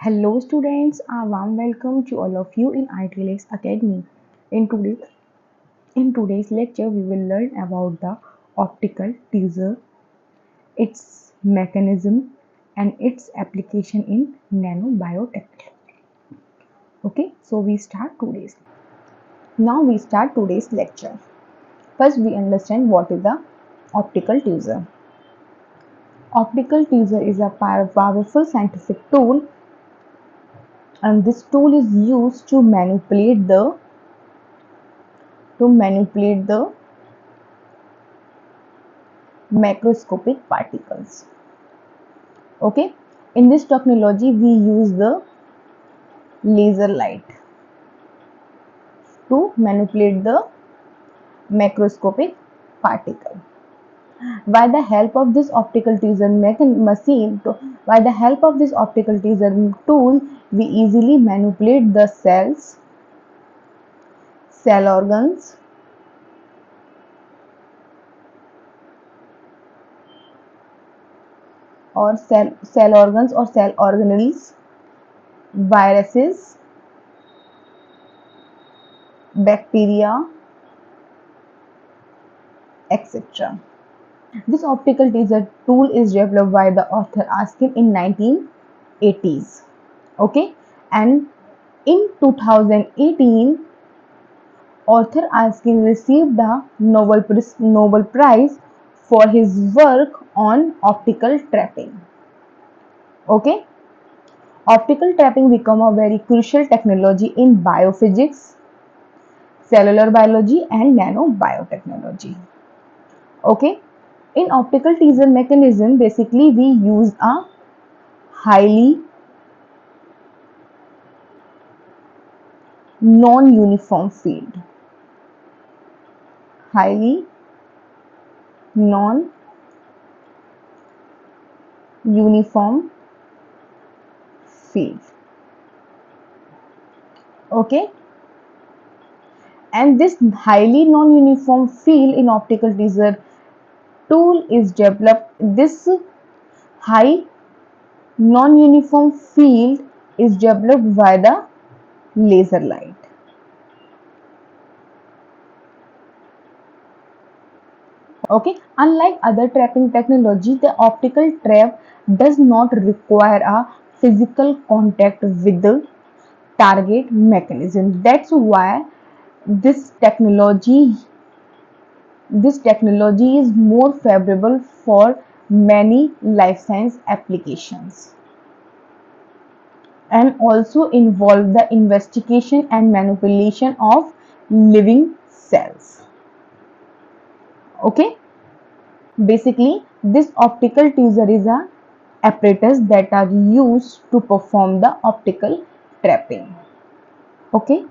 Hello students, a warm welcome to all of you in ITLX Academy. In today, in today's lecture, we will learn about the optical tweezer, its mechanism, and its application in nanobiotechnology. Okay, so we start today's lecture. First, we understand what is the optical tweezer. Optical tweezer is a powerful scientific tool, and this tool is used to manipulate the macroscopic particles. Okay, in this technology we use the laser light to manipulate the macroscopic particle. By the help of this optical tweezer by the help of this optical tweezer tool, we easily manipulate the cells, cell organs, or cell organs or cell organelles, viruses, bacteria, etc. This optical tweezer tool is developed by the author Askin in 1980s. Okay, and in 2018, author Askin received the Nobel Prize for his work on optical trapping. Okay, optical trapping become a very crucial technology in biophysics, cellular biology, and nanobiotechnology. Okay, in optical tweezer mechanism, basically we use a highly non-uniform field. Highly non-uniform field. Okay, and this highly non-uniform field in optical tweezer tool is developed. This high non-uniform field is developed by the laser light. Okay, unlike other trapping technology, the optical trap does not require a physical contact with the target mechanism. That's why this technology this technology is more favorable for many life science applications and also involve the investigation and manipulation of living cells. Okay, basically this optical tweezer is a apparatus that are used to perform the optical trapping. Okay,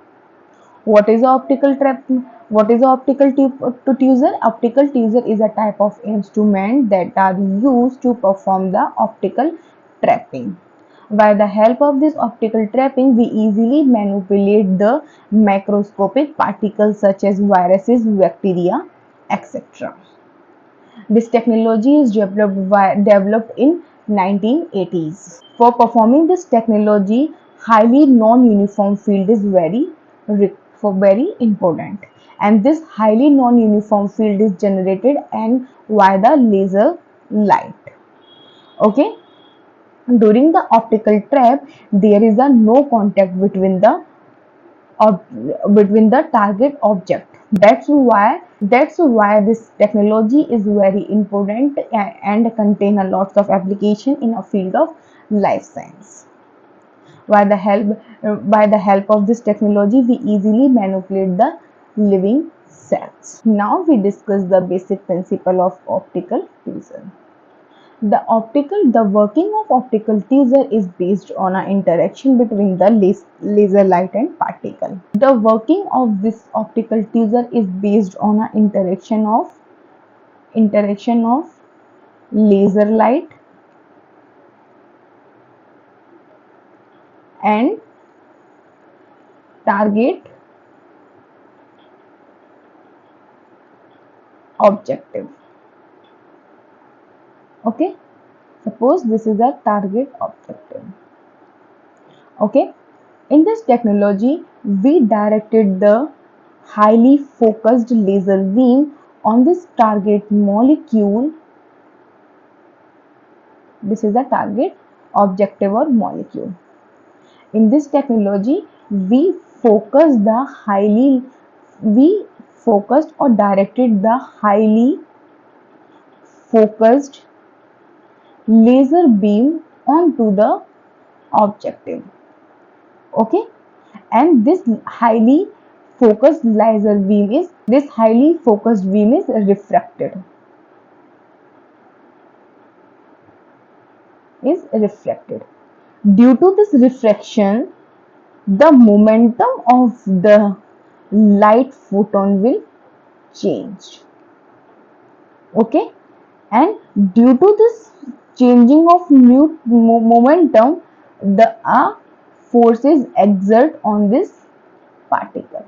what is the optical trap? What is the tweezer? Optical tweezer is a type of instrument that are used to perform the optical trapping. By the help of this optical trapping, we easily manipulate the macroscopic particles such as viruses, bacteria, etc. This technology is developed in 1980s. For performing this technology, highly non-uniform field is very important, and this highly non-uniform field is generated and via the laser light. Okay, during the optical trap, there is a no contact between the target object. That's why this technology is very important and contain a lots of application in a field of life science. By the help of this technology, we easily manipulate the living cells. Now we discuss the basic principle of optical tweezer. The working of optical tweezer is based on an interaction between the laser light and particle. The working of this optical tweezer is based on an interaction of laser light and target objective. Okay, suppose this is a target objective. Okay, in this technology, we directed the highly focused laser beam on this target molecule. This is the target objective or molecule. In this technology, focus the highly we focused or directed the highly focused laser beam onto the objective. Okay, and this highly focused beam is refracted. Due to this refraction, the momentum of the light photon will change. Okay, and due to this changing of momentum, the forces exert on this particle.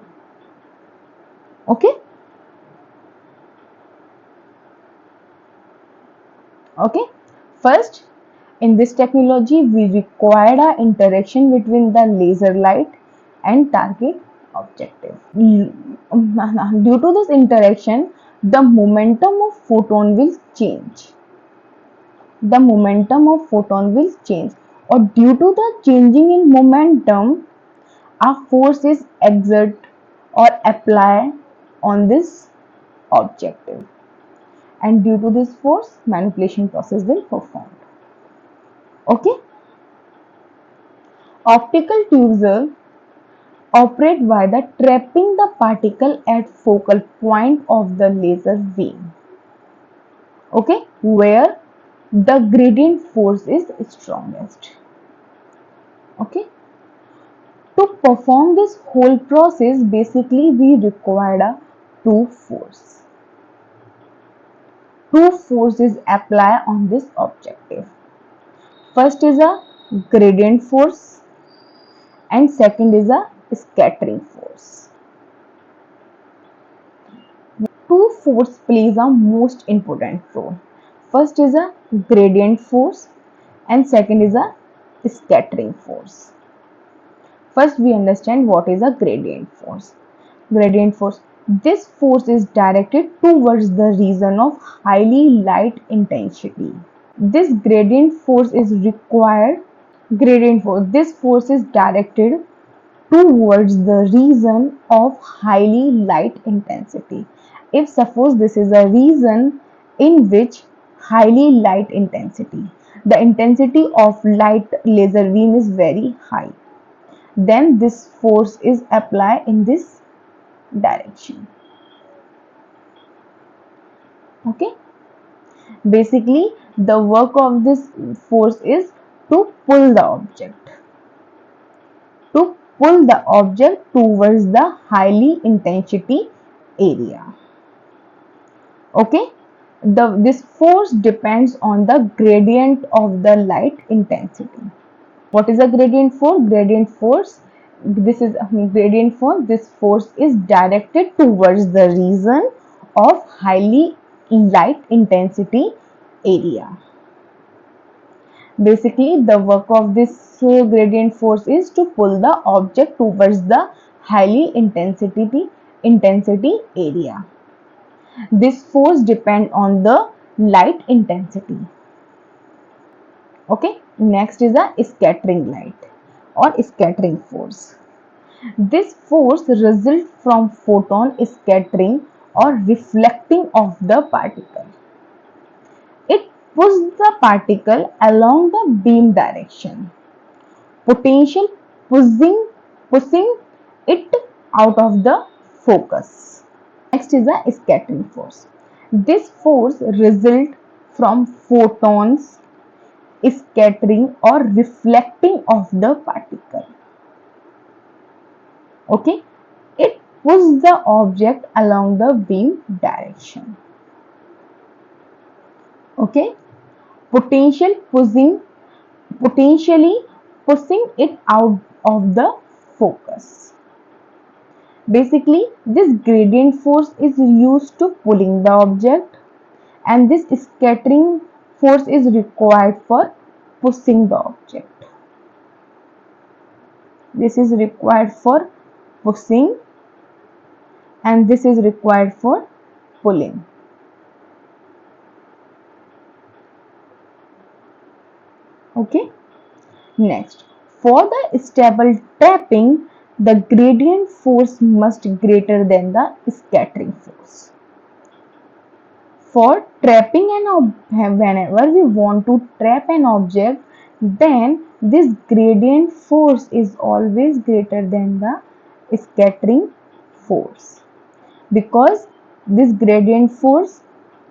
Okay, okay, first, in this technology we required a interaction between the laser light and target objective. Due to this interaction, the momentum of photon will change. Or due to the changing in momentum, a force is exert or apply on this objective, and due to this force, manipulation process will perform. Okay, optical tweezer operate by the trapping the particle at focal point of the laser beam. Okay, where the gradient force is strongest. Okay, to perform this whole process, basically we required a two force. Two forces apply on this objective. First is a gradient force and second is a scattering force. Two force plays a most important role. First is a gradient force and second is a scattering force. First we understand what is a gradient force. Gradient force. This force is directed towards the region of highly light intensity. This gradient force is required. This force is directed towards the region of highly light intensity. If suppose this is a region in which highly light intensity, the intensity of light laser beam is very high, then this force is applied in this direction. Okay, basically the work of this force is to pull the object towards the highly intensity area. Okay, this force depends on the gradient of the light intensity. What is a gradient force? This force is directed towards the region of highly light intensity area. Basically, the work of this gradient force is to pull the object towards the highly intensity area. This force depends on the light intensity. Okay, next is a scattering light or scattering force. This force results from photon scattering or reflecting of the particle. It pushes the particle along the beam direction, potential pushing it out of the focus. Next is a scattering force. This force results from photons scattering or reflecting of the particle. Okay, it pushes the object along the beam direction. Okay, potentially pushing it out of the focus. Basically, this gradient force is used to pulling the object and this scattering force is required for pushing the object. This is required for pushing and this is required for pulling. Okay. Next, for the stable trapping, the gradient force must greater than the scattering force. For trapping whenever we want to trap an object, then this gradient force is always greater than the scattering force, because this gradient force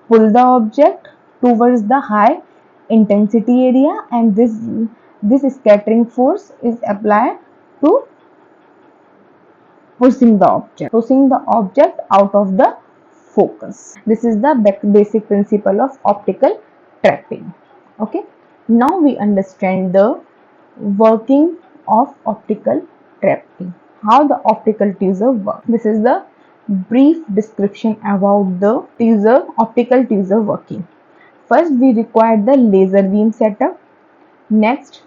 pull the object towards the high intensity area, and this scattering force is applied to pushing the object out of the focus. This is the basic principle of optical trapping. Okay. Now we understand the working of optical trapping. How the optical tweezer works. This is the brief description about the optical tweezer working. First, we require the laser beam setup. Next,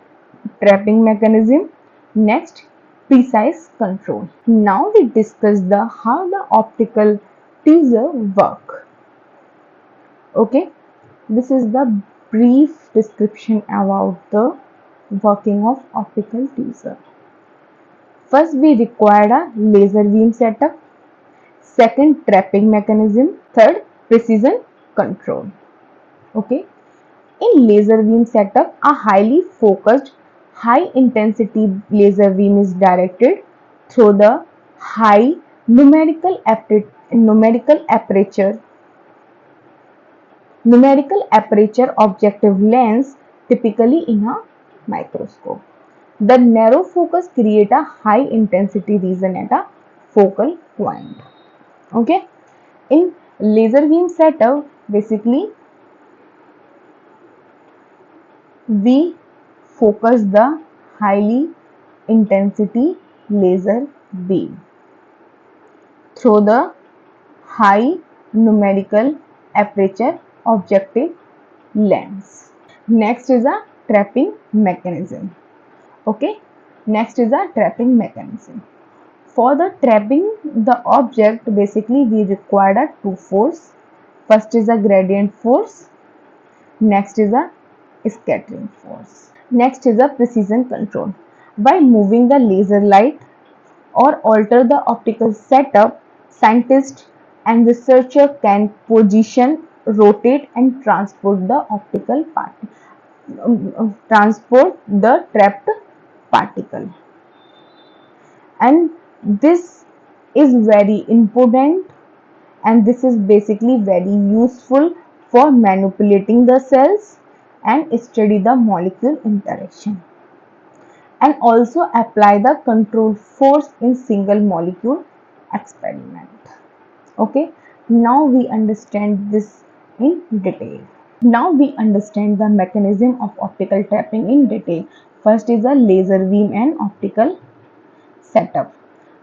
trapping mechanism. Next, precise control. Now we discuss the how the optical tweezer work. Okay, this is the brief description about the working of optical tweezer. First, we require a laser beam setup. Second, trapping mechanism. Third, precision control. Okay. In laser beam setup, a highly focused, high intensity laser beam is directed through the high numerical aperture objective lens, typically in a microscope. The narrow focus create a high intensity region at a focal point. Okay. In laser beam setup, basically we focus the highly intensity laser beam through the high numerical aperture objective lens. Next is a trapping mechanism. Okay, next is a trapping mechanism. For the trapping the object, basically we require a two force. First is a gradient force, next is a scattering force. Next is a precision control. By moving the laser light or alter the optical setup, scientists and researcher can position, rotate and transport the transport the trapped particle. And this is very important, and this is basically very useful for manipulating the cells and study the molecule interaction, and also apply the control force in single molecule experiment. Okay, now we understand this in detail. Now we understand the mechanism of optical trapping in detail. First is a laser beam and optical setup.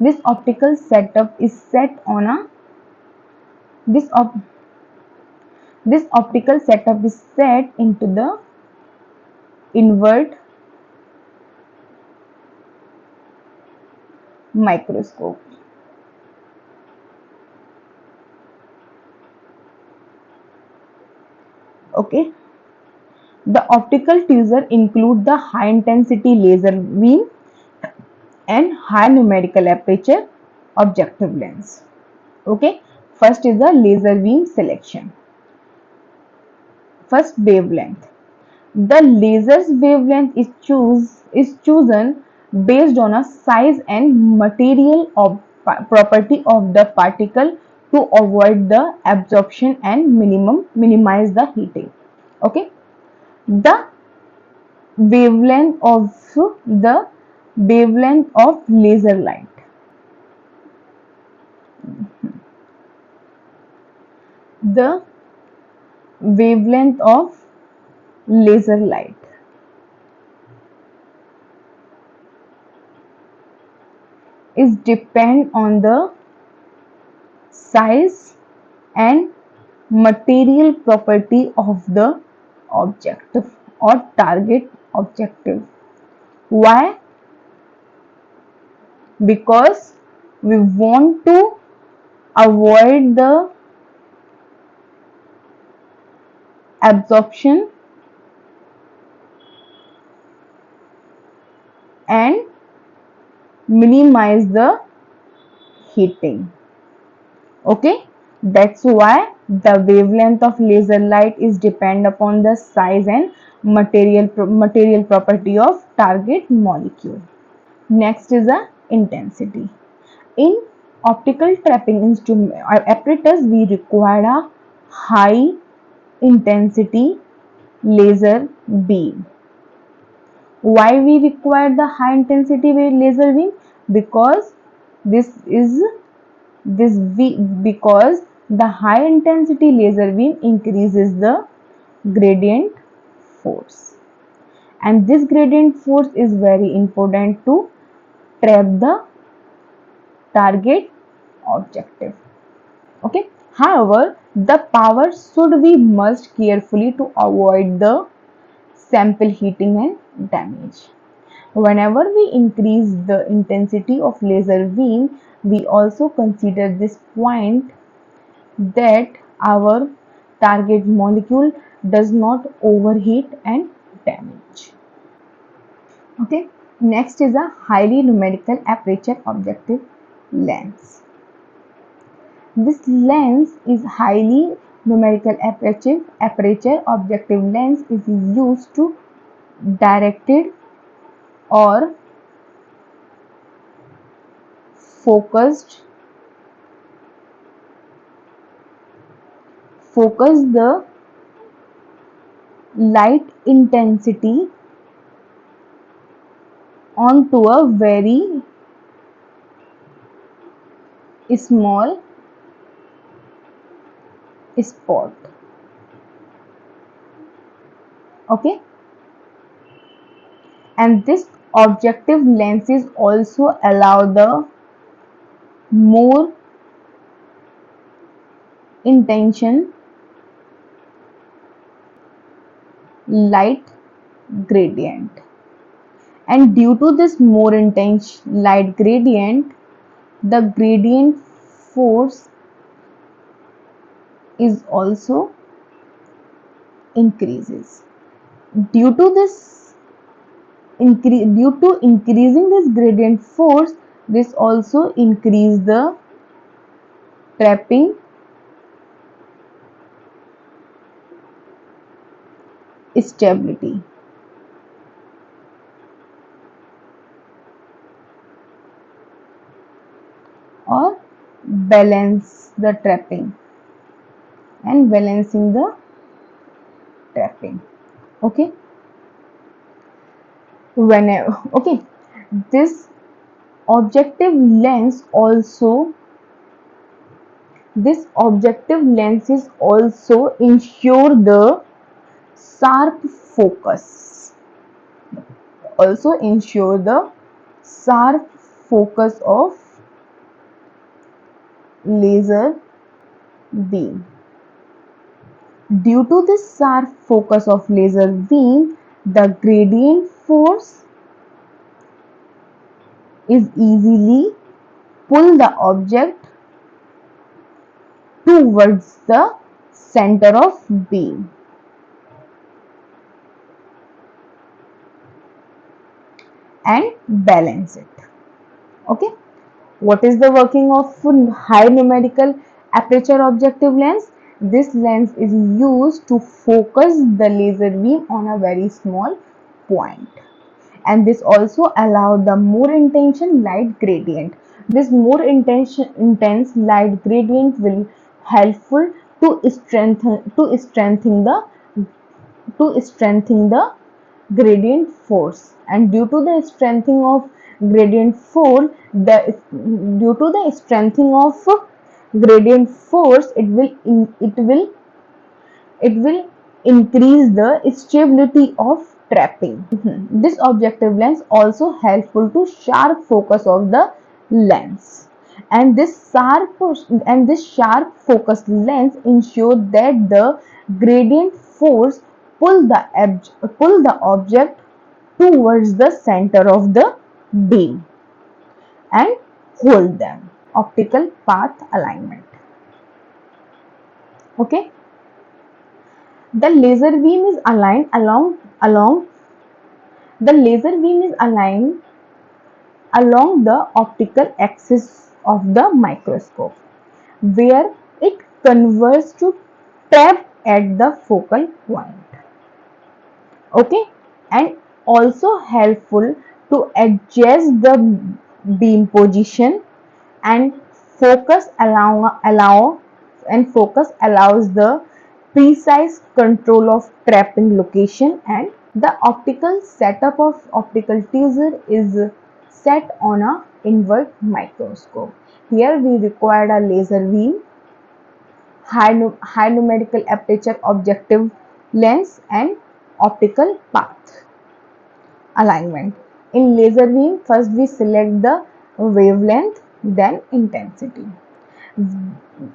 This optical setup is set on a this op, this optical setup is set into the invert microscope. Okay, the optical tweezer include the high intensity laser beam and high numerical aperture objective lens. Okay, first is the laser beam selection. First, wavelength. The laser's wavelength is chosen based on a size and material property of the particle to avoid the absorption and minimize the heating. Okay, the wavelength of the wavelength of laser light. The wavelength of laser light is depend on the size and material property of the objective or target objective. Why? because we want to avoid the absorption and minimize the heating. Okay, that's why the wavelength of laser light is depend upon the size and material property of target molecule. Next is the intensity. In optical trapping instrument apparatus, we require a high intensity laser beam. Why we require the high intensity laser beam? Because this is because the high intensity laser beam increases the gradient force, and this gradient force is very important to trap the target objective. Okay, however, the power should be merged carefully to avoid the sample heating and damage. Whenever we increase the intensity of laser beam, we also consider this point that our target molecule does not overheat and damage. Okay, next is a highly numerical aperture objective lens. This lens is highly numerical aperture objective lens is used to directed or focus the light intensity onto a very small spot. Okay, and this objective lenses also allow the more intention light gradient, and due to this more intense light gradient, the gradient force is also increases. Due to increasing this gradient force, this also increase the trapping stability or balance the trapping and balancing the trapping. Okay, whenever this objective lens also this objective lenses also ensure the sharp focus of laser beam. Due to this sharp focus of laser beam, the gradient force is easily pull the object towards the center of beam and balance it. Okay, what is the working of high numerical aperture objective lens? This lens is used to focus the laser beam on a very small point, and this also allow the more intense light gradient. This more intense light gradient will helpful to strengthen the gradient force, and due to the strengthening of gradient force it will increase the stability of trapping. This objective lens also helpful to sharp focus of the lens, and this sharp focus lens ensure that the gradient force pull the object towards the center of the beam, and hold them. Optical path alignment. Okay. The laser beam is aligned along the laser beam is aligned along the optical axis of the microscope, where it converges to trap at the focal point. Okay, and also helpful to adjust the beam position and focus allows the precise control of trapping location, and the optical setup of optical tweezer is set on a invert microscope. Here we required a laser beam, high numerical aperture objective lens, and optical path alignment. In laser beam, first we select the wavelength, then intensity,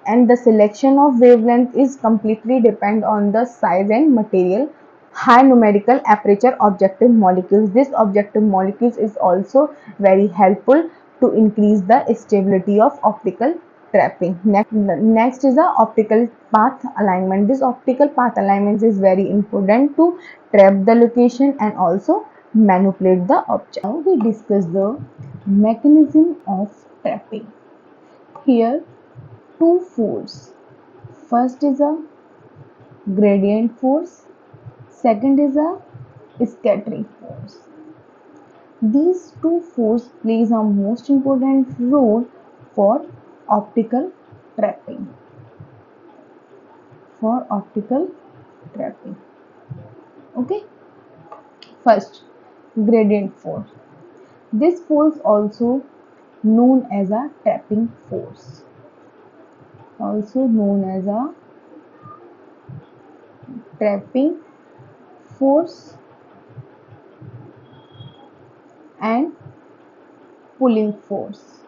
and the selection of wavelength is completely depend on the size and material. High numerical aperture objective molecules. This objective molecules is also very helpful to increase the stability of optical trapping. Next is the optical path alignment. This optical path alignment is very important to trap the location and also manipulate the object. Now we discuss the mechanism of trapping. Here two force. First is a gradient force, second is a scattering force. These two forces plays a most important role for optical trapping. For optical trapping. Okay. First, gradient force. This force also known as a trapping force. Also known as a trapping force and pulling force.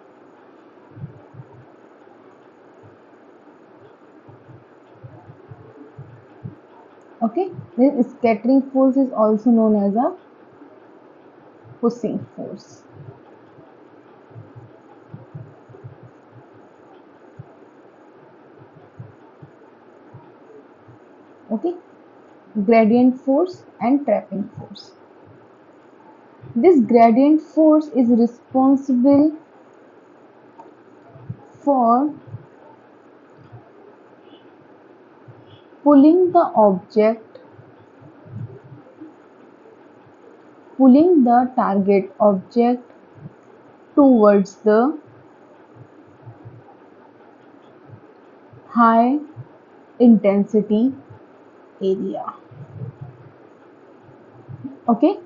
Okay, this scattering force is also known as a pushing force. Okay, gradient force and trapping force. This gradient force is responsible for pulling the object, pulling the target object towards the high intensity area. Okay,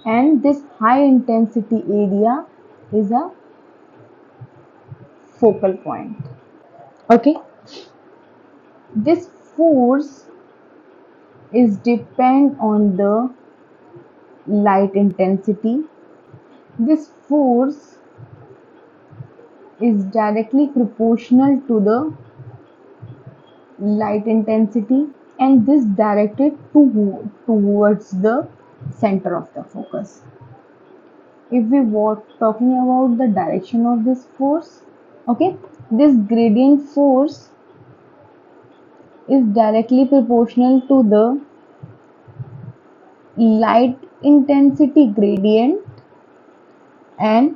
and this high intensity area is a focal point. Okay, this force is depend on the light intensity. This force is directly proportional to the light intensity, and this directed towards the center of the focus. If we were talking about the direction of this force, okay, this gradient force is directly proportional to the light intensity gradient and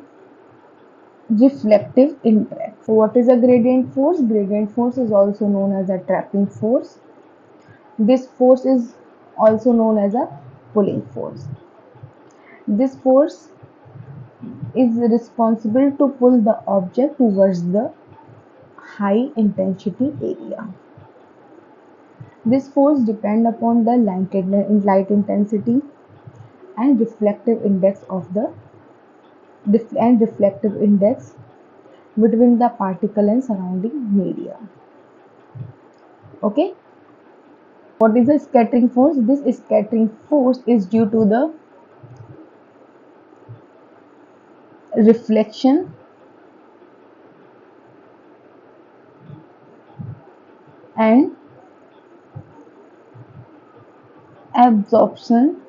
reflective index. What is a gradient force? Gradient force is also known as a trapping force. This force is also known as a pulling force. This force is responsible to pull the object towards the high intensity area. This force depends upon the light intensity and reflective index of the reflective index between the particle and surrounding media. Okay. What is the scattering force? This scattering force is due to the reflection and absorption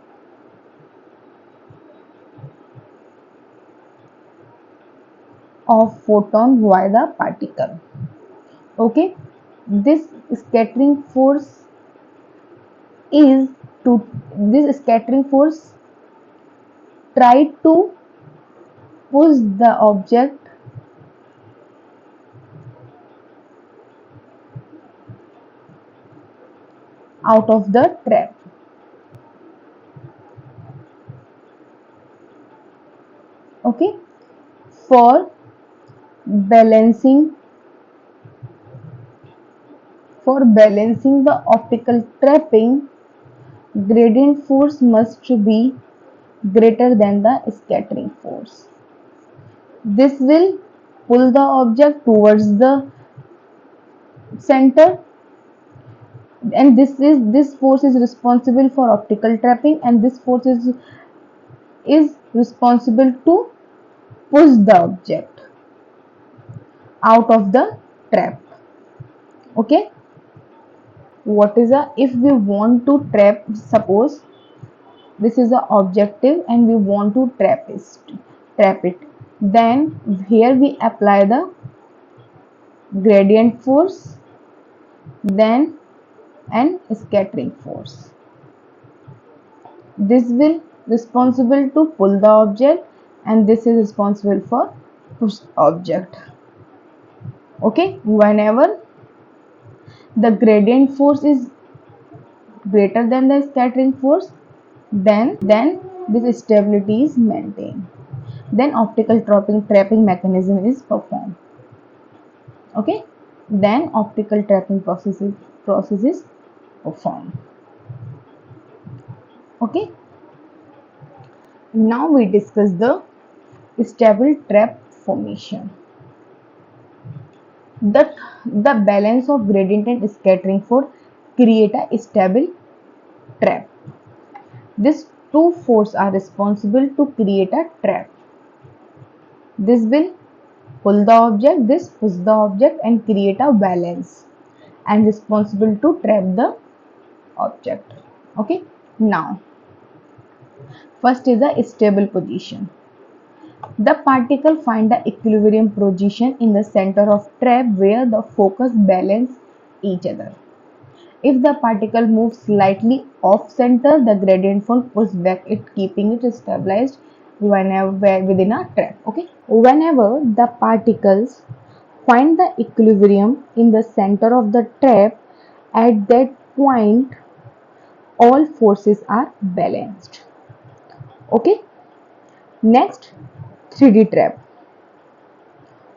of photon via the particle. Okay, this scattering force is to this scattering force try to push the object out of the trap. Okay, for balancing the optical trapping, gradient force must be greater than the scattering force. This will pull the object towards the center, and this force is responsible for optical trapping, and this force is responsible to push the object out of the trap. Okay, what is a if we want to trap, suppose this is a objective and we want to trap it, then here we apply the gradient force, then an scattering force. This will responsible to pull the object, and this is responsible for push object. Okay, whenever the gradient force is greater than the scattering force, then this stability is maintained, then optical trapping mechanism is performed. Okay, then optical trapping process is performed. Okay, now we discuss the stable trap formation. The balance of gradient and scattering force create a stable trap. These two forces are responsible to create a trap. This will pull the object, this push the object and create a balance, and responsible to trap the object. Okay, now first is a stable position. The particle find the equilibrium position in the center of trap where the focus balance each other. If the particle moves slightly off center, the gradient force pulls back it, keeping it stabilized whenever within a trap. Okay, whenever the particles find the equilibrium in the center of the trap, at that point all forces are balanced. Okay, next 3D trap.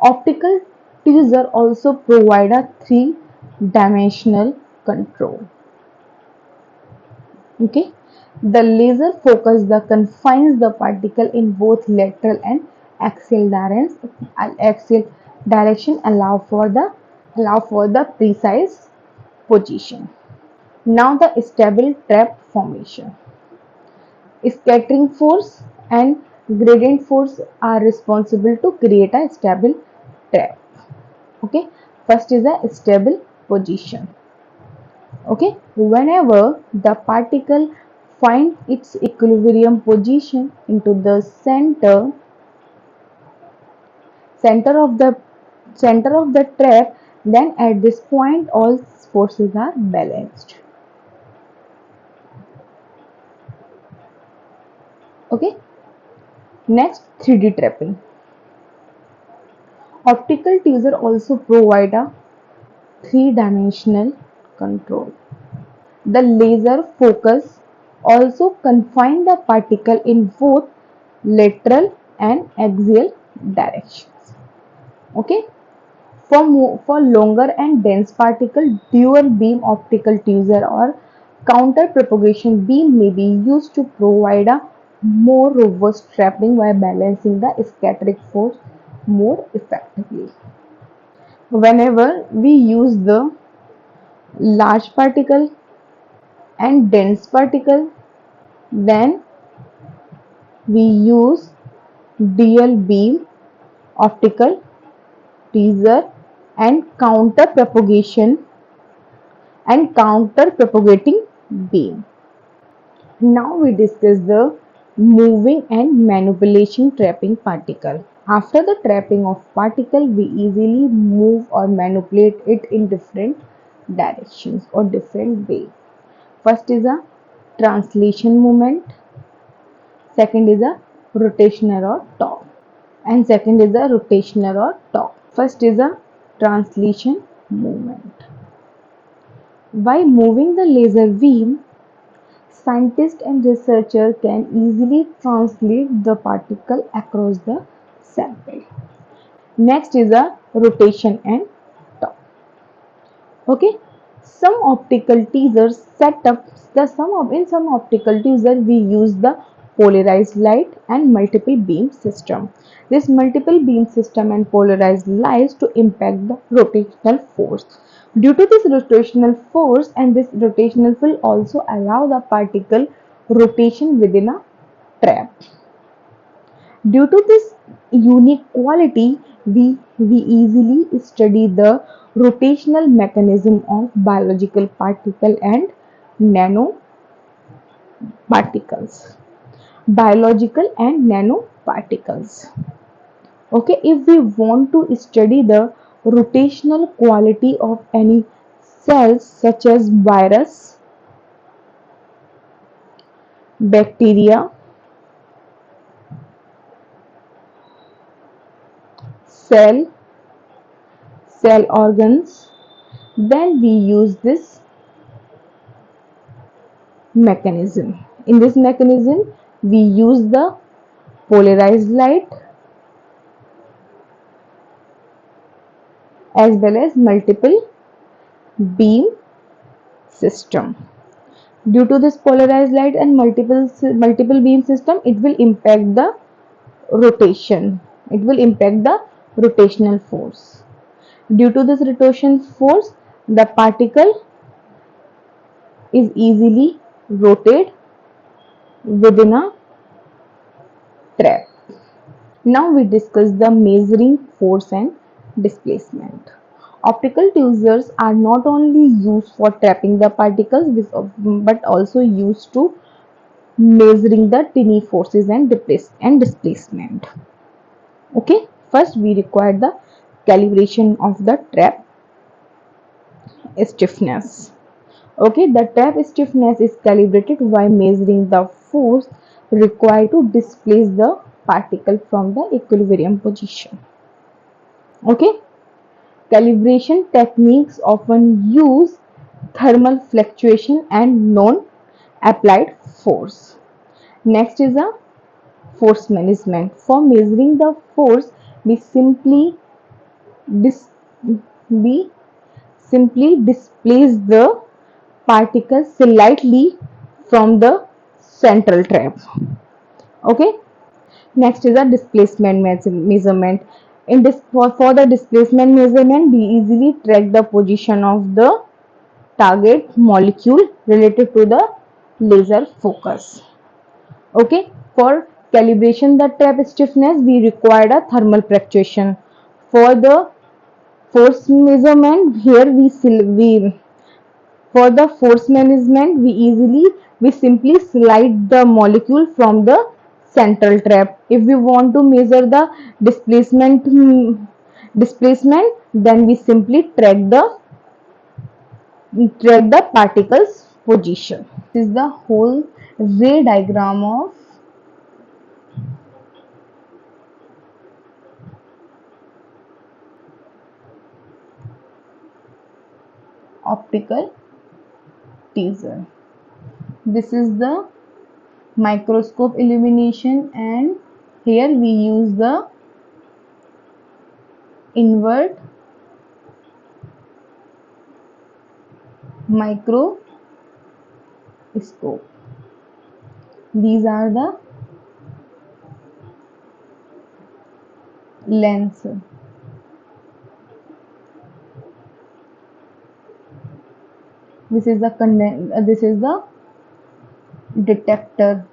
Optical tweezer also provide a three-dimensional control. Okay, the laser focus the confines the particle in both lateral and axial direction allow for the precise position. Now the stable trap formation. Scattering force and gradient force are responsible to create a stable trap. Okay, first is a stable position. Okay, whenever the particle find its equilibrium position into the center of the trap, then at this point all forces are balanced. Okay, next 3D trapping. Optical tweezer also provide a three-dimensional control. The laser focus also confine the particle in both lateral and axial directions. Okay, for longer and dense particle, dual beam optical tweezer or counter propagation beam may be used to provide a more robust trapping while balancing the scattering force more effectively. Whenever we use the large particle and dense particle, then we use dual beam optical tweezer and counter propagating beam. Now we discuss the moving and manipulation trapping particle. After the trapping of particle, we easily move or manipulate it in different directions or different way. First is a translation movement, second is a rotational or torque, and second is a rotational or torque. First is a translation movement. By moving the laser beam, scientists and researchers can easily translate the particle across the sample. Next is a rotation and torque. Okay, some optical teasers set up in some optical teaser we use the polarized light and multiple beam system. This multiple beam system and polarized lights to impact the rotational force. Due to this rotational force, and this rotational will also allow the particle rotation within a trap. Due to this unique quality, we easily study the rotational mechanism of biological particle and nanoparticles. Biological and nanoparticles. Okay, if we want to study the rotational quality of any cells such as virus, bacteria, cell, cell organs, then we use this mechanism. In this mechanism, we use the polarized light as well as multiple beam system. Due to this polarized light and multiple beam system, it will impact the rotation. It will impact the rotational force. Due to this rotation force, the particle is easily rotated within a trap. Now we discuss the measuring force and displacement. Optical tweezers are not only used for trapping the particles but also used to measuring the tiny forces and displacement. Okay, first we require the calibration of the trap stiffness. Okay, the trap stiffness is calibrated by measuring the force required to displace the particle from the equilibrium position. Okay, calibration techniques often use thermal fluctuation and non-applied force. Next is a force management. For measuring the force, we simply dis we simply displace the particle slightly from the central trap. Okay. Next is a displacement measurement. For the displacement measurement, we easily track the position of the target molecule related to the laser focus. Okay. For calibration the trap stiffness, we required a thermal fluctuation. For the force measurement, here we for the force management, we simply slide the molecule from the central trap. If we want to measure the displacement, then we simply track the particle's position. This is the whole ray diagram of optical tweezer. This is the microscope illumination, and here we use the invert microscope. These are the lens. This is the detector.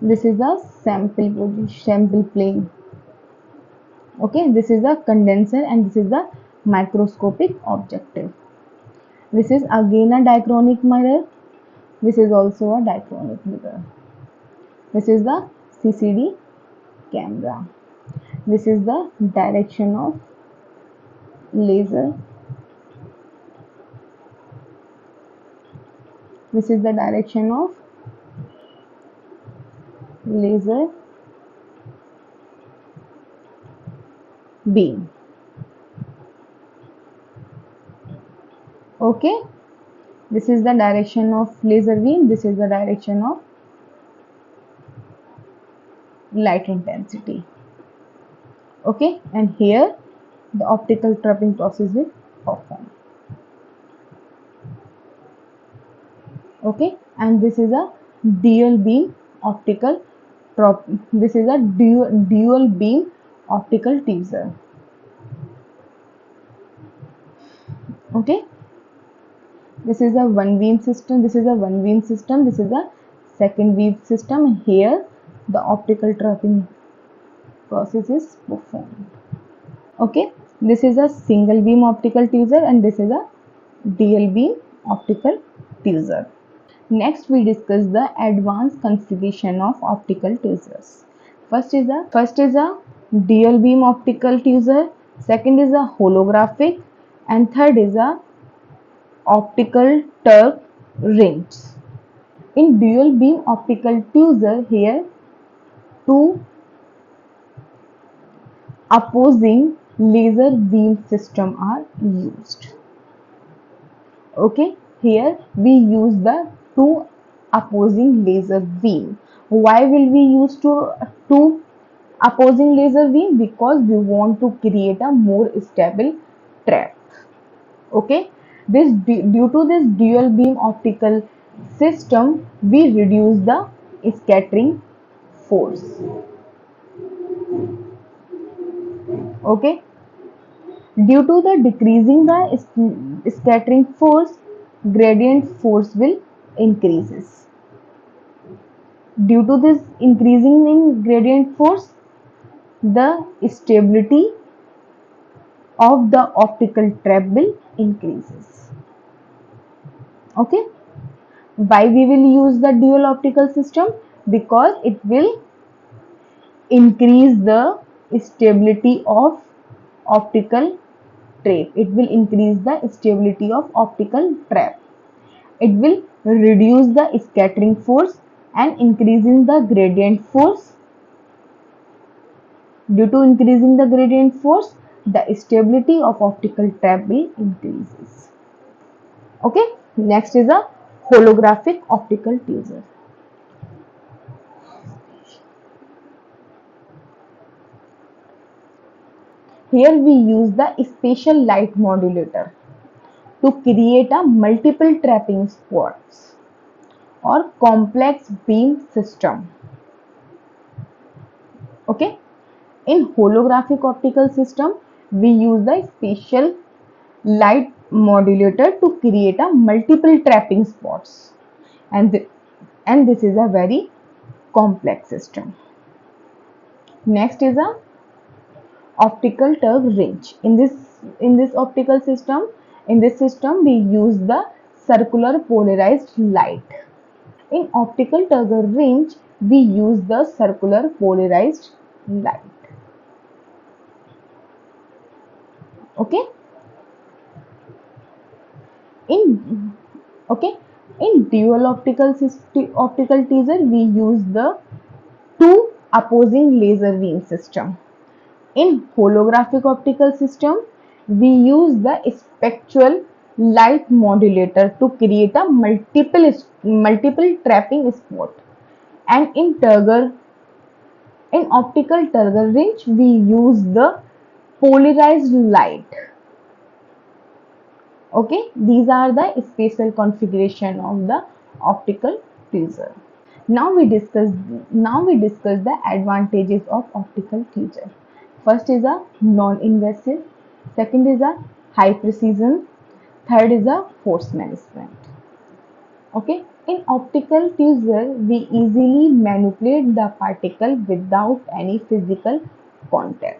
This is the sample plane. Okay, this is the condenser and this is the microscopic objective. This is again a diachronic mirror. This is also a diachronic mirror. This is the CCD camera. This is the direction of laser. This is the direction of laser beam. Okay, this is the direction of laser beam. This is the direction of light intensity. Okay, and here the optical trapping process is performed. Okay, and this is a dual beam optical this is a dual beam optical tweezer. Okay, this is a one beam system. This is a one beam system. This is a second beam system. Here the optical trapping process is performed. Okay, this is a single beam optical tweezer and this is a dual beam optical tweezer. Next, we discuss the advanced configuration of optical tweezers. First is a dual beam optical tweezer. Second is a holographic, and third is a optical Turk wrench. In dual beam optical tweezer, here two opposing laser beam system are used. Okay, here we use the two opposing laser beam. Why will we use two opposing laser beam? Because we want to create a more stable trap. Okay, due to this dual beam optical system, we reduce the scattering force. Okay, due to the decreasing the scattering force, gradient force will increases. Due to this increasing in gradient force, the stability of the optical trap will increases. Okay, why we will use the dual optical system? Because it will increase the stability of optical trap. It will increase the stability of optical trap. It will reduce the scattering force and increasing the gradient force. Due to increasing the gradient force, the stability of optical trap will increases. Okay, next is a holographic optical tweezer. Here we use the spatial light modulator to create a multiple trapping spots or complex beam system. Okay, in holographic optical system, we use the spatial light modulator to create a multiple trapping spots, and this is a very complex system. Next is a optical Turk wrench. In this optical system, we use the circular polarized light. In optical Turk wrench, we use the circular polarized light. Okay. In okay, in dual optical teaser, we use the two opposing laser beam system. In holographic optical system, we use the spectral light modulator to create a multiple trapping spot. And in optical Turner wrench, we use the polarized light. Okay, these are the spatial configuration of the optical tweezer. Now we discuss the advantages of optical tweezer. First is a non-invasive, second is a high precision, third is a force management. Okay, in optical tweezer, we easily manipulate the particle without any physical contact.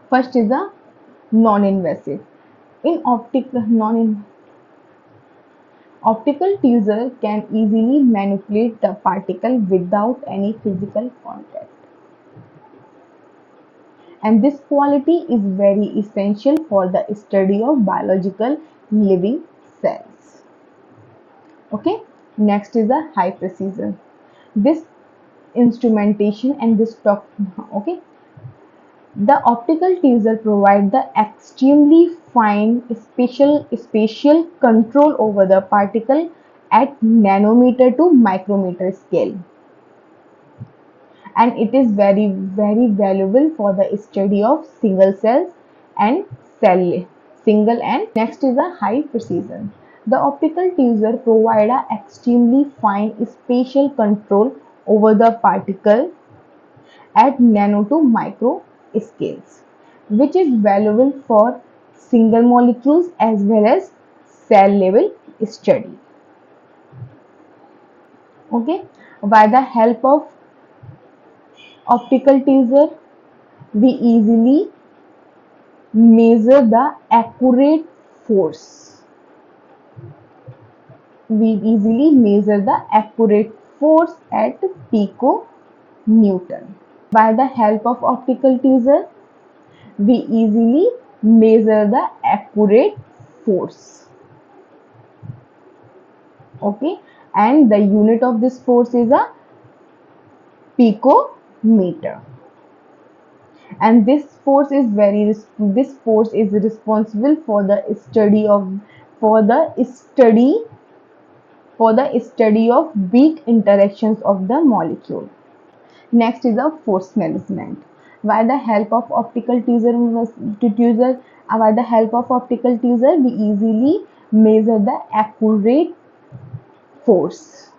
First is a non-invasive. In optical non Optical tweezer can easily manipulate the particle without any physical contact. And this quality is very essential for the study of biological living cells. Okay, next is the high precision. This instrumentation and this talk. Okay, the optical tweezer provide the extremely fine spatial control over the particle at nanometer to micrometer scale, and it is very valuable for the study of single cells and cell single. And next is a high precision. The optical tweezer provide a extremely fine spatial control over the particle at nano to micro scales, which is valuable for single molecules as well as cell level study. Okay, by the help of optical tweezer, we easily measure the accurate force. We easily measure the accurate force at pico-newton. By the help of optical tweezer, we easily measure the accurate force. Okay, and the unit of this force is a picometer. And this force is responsible for the study of for the study for the study of weak interactions of the molecule. Next is a force management. By the help of optical tweezer, we easily measure the accurate force,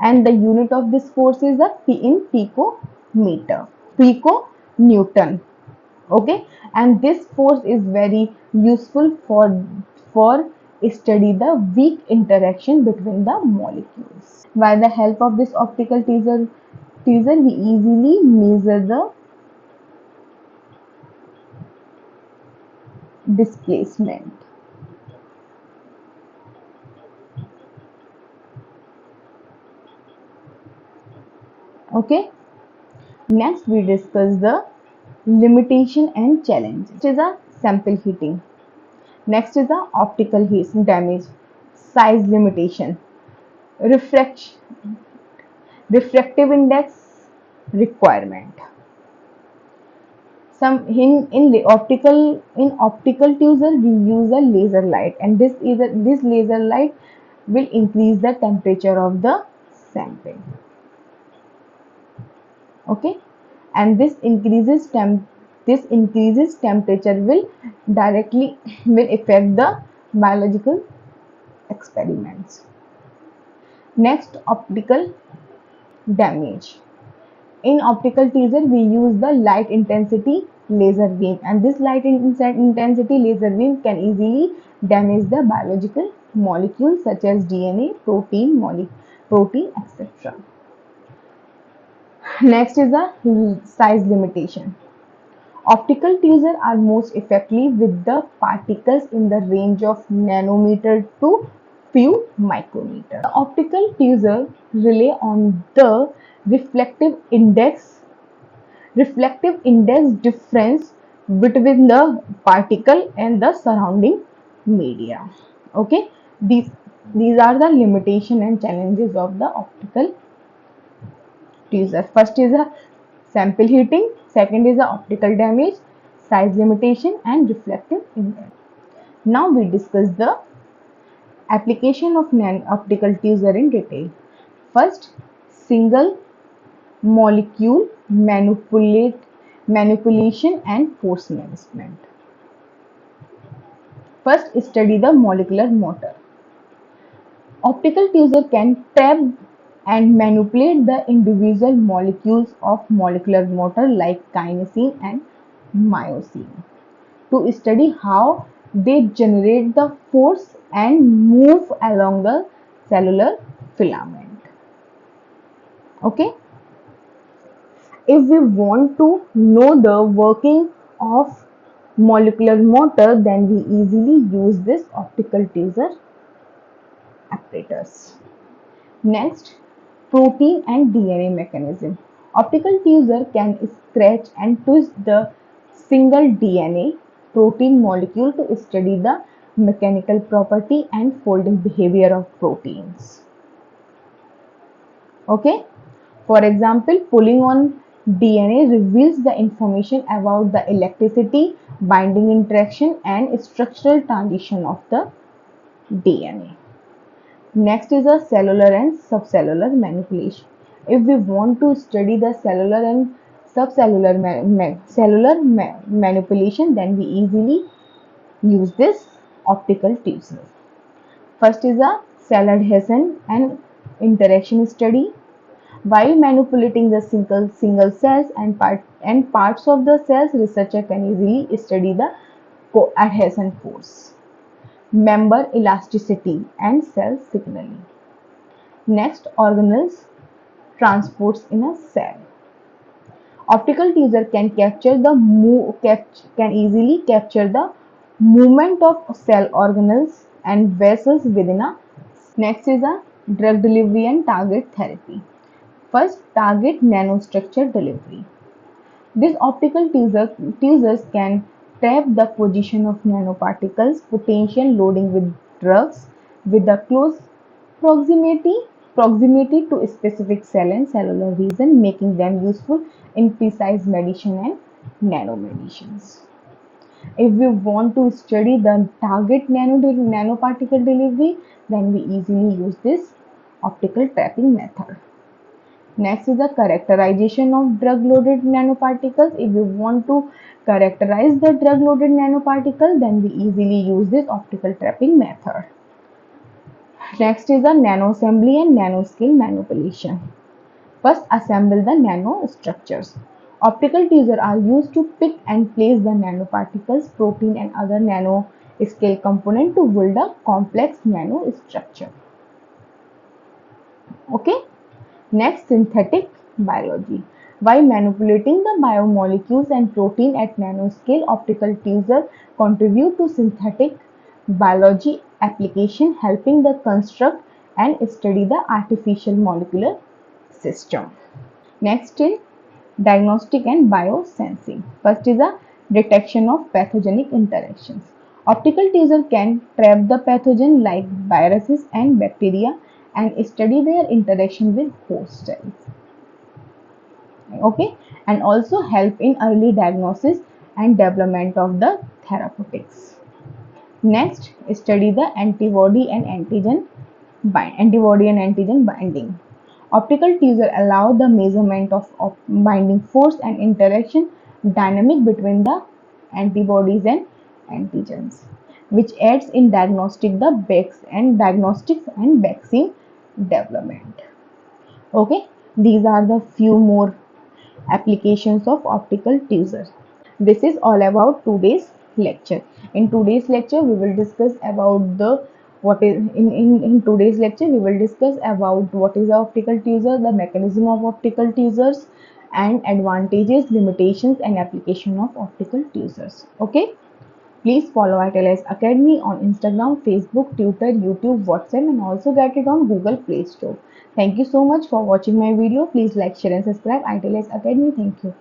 and the unit of this force is a pico newton. Okay, and this force is very useful for study the weak interaction between the molecules. By the help of this optical tweezer, we easily measure the displacement. Okay, next we discuss the limitation and challenge. Next is a sample heating. Next is the optical heat damage, size limitation, refractive index requirement. Some in optical tweezer we use a laser light, and this laser light will increase the temperature of the sample. Okay, and this increases temperature will directly will affect the biological experiments. Next, optical damage. In optical tweezer, we use the light intensity laser beam, and this light intensity laser beam can easily damage the biological molecules such as DNA, protein, etc. Next is the size limitation. Optical tweezers are most effective with the particles in the range of nanometer to few micrometer. The optical tweezers rely on the reflective index difference between the particle and the surrounding media. Okay, these are the limitation and challenges of the optical tweezer. First is a sample heating, second is the optical damage, size limitation and reflective index. Now we discuss the application of optical tweezer in detail. First, single molecule manipulation and force management. First, study the molecular motor. Optical tweezer can trap and manipulate the individual molecules of molecular motor like kinesin and myosin to study how they generate the force and move along the cellular filament. Okay, if we want to know the working of molecular motor, then we easily use this optical tweezer apparatus. Next, protein and DNA mechanism. Optical tweezer can scratch and twist the single DNA protein molecule to study the mechanical property and folding behavior of proteins. Okay. For example, pulling on DNA reveals the information about the electricity, binding interaction and structural transition of the DNA. Next is a cellular and subcellular manipulation. If we want to study the cellular and subcellular manipulation, then we easily use this optical tweezer. First is a cell adhesion and interaction study. While manipulating the single cells and parts of the cells, researcher can easily study the coadhesion force, member elasticity, and cell signaling. Next, organelles transports in a cell. Optical tweezer can easily capture the movement of cell organelles and vessels within a. Next is a drug delivery and target therapy. First, target nanostructure delivery. These optical tweezers can trap the position of nanoparticles, potential loading with drugs with a close proximity to specific cell and cellular region, making them useful in precise medicine and nanomedicines. If we want to study the target nanoparticle delivery, then we easily use this optical trapping method. Next is the characterization of drug-loaded nanoparticles. If we want to characterize the drug-loaded nanoparticle, then we easily use this optical trapping method. Next is the nanoassembly and nanoscale manipulation. First, assemble the nanostructures. Optical tweezers are used to pick and place the nanoparticles, protein and other nanoscale components to build a complex nanostructure. Okay. Next, synthetic biology. By manipulating the biomolecules and protein at nanoscale, optical tweezers contribute to synthetic biology application, helping the construct and study the artificial molecular system. Next is diagnostic and biosensing. First is a detection of pathogenic interactions. Optical tweezers can trap the pathogen like viruses and bacteria and study their interaction with host cells. Okay, and also help in early diagnosis and development of the therapeutics. Next, study the antibody and antigen binding. Optical tweezers allow the measurement of binding force and interaction dynamic between the antibodies and antigens, which aids in diagnostics and vaccine development. Okay, these are the few more applications of optical tweezers. This is all about today's lecture. In today's lecture, we will discuss about the what is in today's lecture we will discuss about what is the optical tweezer, the mechanism of optical tweezers, and advantages, limitations, and application of optical tweezers. Okay. Please follow ITLS Academy on Instagram, Facebook, Twitter, YouTube, WhatsApp, and also get it on Google Play Store. Thank you so much for watching my video. Please like, share, and subscribe ITLS Academy. Thank you.